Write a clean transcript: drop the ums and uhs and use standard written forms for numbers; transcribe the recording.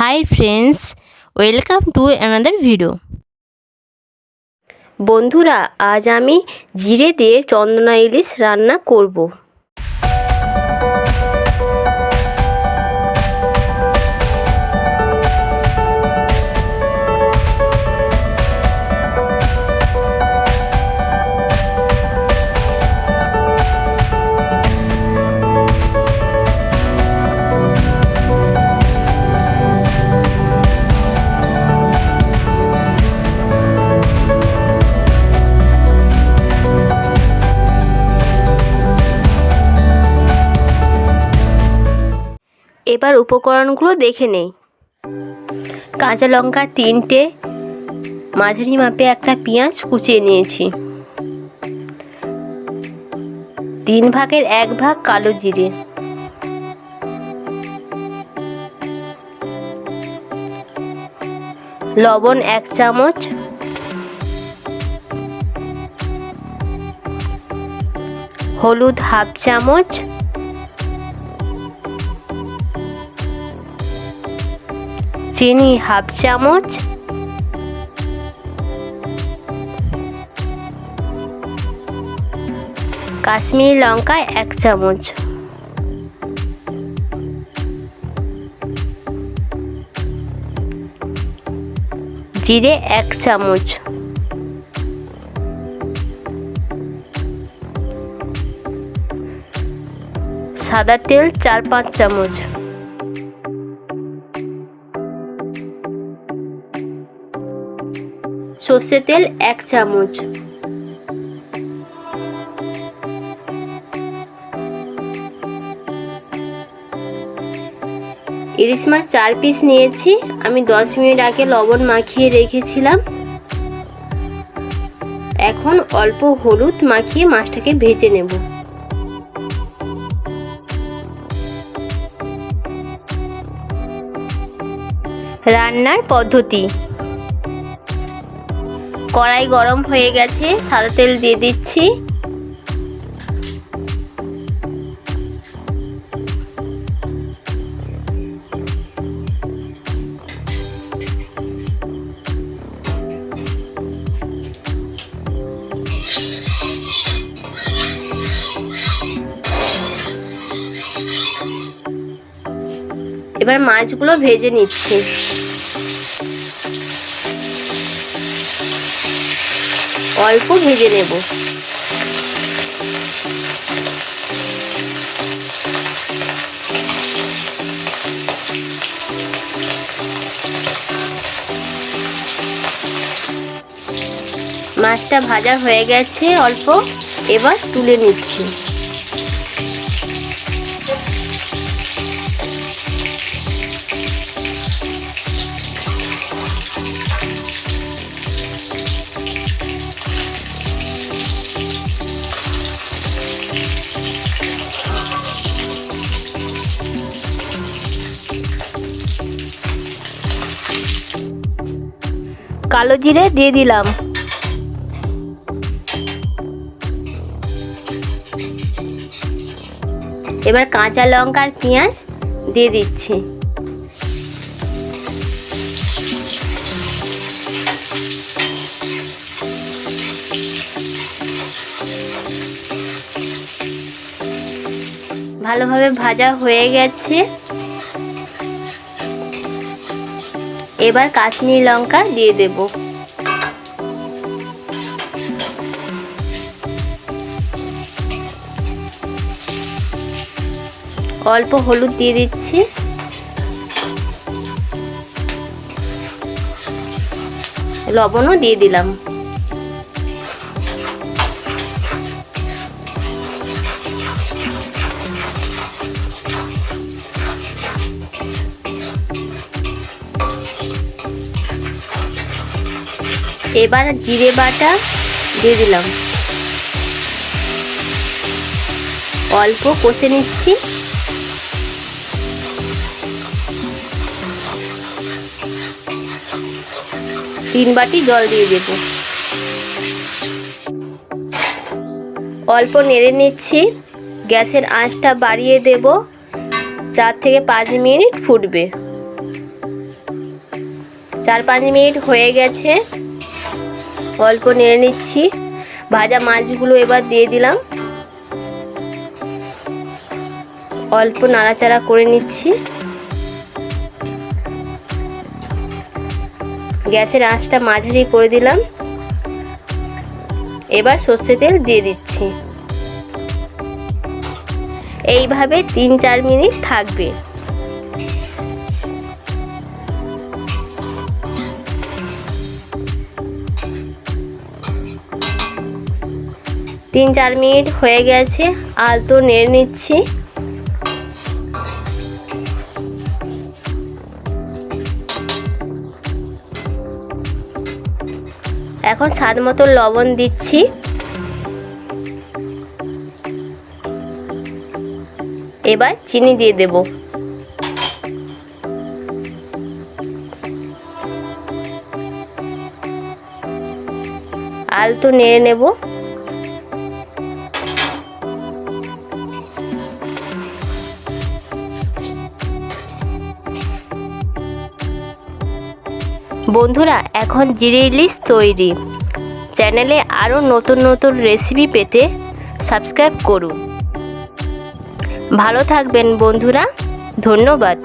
Hi friends, welcome to another video. বন্ধুরা, আজ আমি জিরে দিয়ে চন্দনা ইলিশ রান্না করব। এবার উপকরণগুলো দেখে নেই। কাঁচা লঙ্কা 3টে, মাঝারি মাপে একটা পেঁয়াজ কুচিয়ে নিয়েছি, 3 ভাগের 1 ভাগ কালো জিরে, লবণ 1 চামচ, হলুদ 1/2 চামচ, চিনি 1/2 চামচ, কাশ্মীরি লঙ্কা 1 চামচ, জিরে 1 চামচ, সাদা তেল 4-5 চামচ, সর্ষে তেল 1 চামচ, ইলিশ মাছ 4 পিস নিয়েছি। আমি 10 মিনিট আগে লবণ মাখিয়ে রেখেছিলাম। এখন অল্প হলুদ মাখিয়ে মাছটাকে ভেজে নেব। রান্নার পদ্ধতি: কড়াই গরম হয়ে গেছে, সাদা তেল দিয়ে দিচ্ছি। এবার মাছগুলো ভেজে নিচ্ছি। অল্প ভেজে নেব। মাছটা ভাজা হয়ে গেছে অল্প, এবার তুলে নিচ্ছি। কালো জিরে দিয়ে দিলাম, এবার কাঁচা লঙ্কা আর পেঁয়াজ দিয়ে দিচ্ছি। ভালোভাবে ভাজা হয়ে গেছে। এবার কাশ্মীরি লঙ্কা দিয়ে দেব। অল্প হলুদ দিয়ে দিচ্ছি। লবণও দিয়ে দিলাম। এবার জিরে বাটা দিয়ে দিলাম। অল্প কষে নিচ্ছি। তিন বাটি জল দিয়ে দেব। অল্প নেড়ে নিচ্ছি। গ্যাসের আঁচটা বাড়িয়ে দেব। 4 থেকে 5 মিনিট ফুটবে। 4-5 মিনিট হয়ে গেছে, অল্প নেড়ে নিচ্ছি। ভাজা মাছগুলো এবার দিয়ে দিলাম, অল্প নাড়াচাড়া করে নিচ্ছি। গ্যাসের আঁচটা মাঝারি করে দিলাম। এবার সর্ষে তেল দিয়ে দিচ্ছি। এইভাবে 3-4 মিনিট থাকবে। তিন চার মিনিট হয়ে গেছে, আলতো নেড়ে নিচ্ছি। এখন স্বাদ মতো লবণ দিচ্ছি। এবার চিনি দিয়ে দেব। আলতো নেড়ে নেব। বন্ধুরা, এখন জিরে ইলিশ তৈরি। চ্যানেলে আরও নতুন নতুন রেসিপি পেতে সাবস্ক্রাইব করুন। ভালো থাকবেন বন্ধুরা, ধন্যবাদ।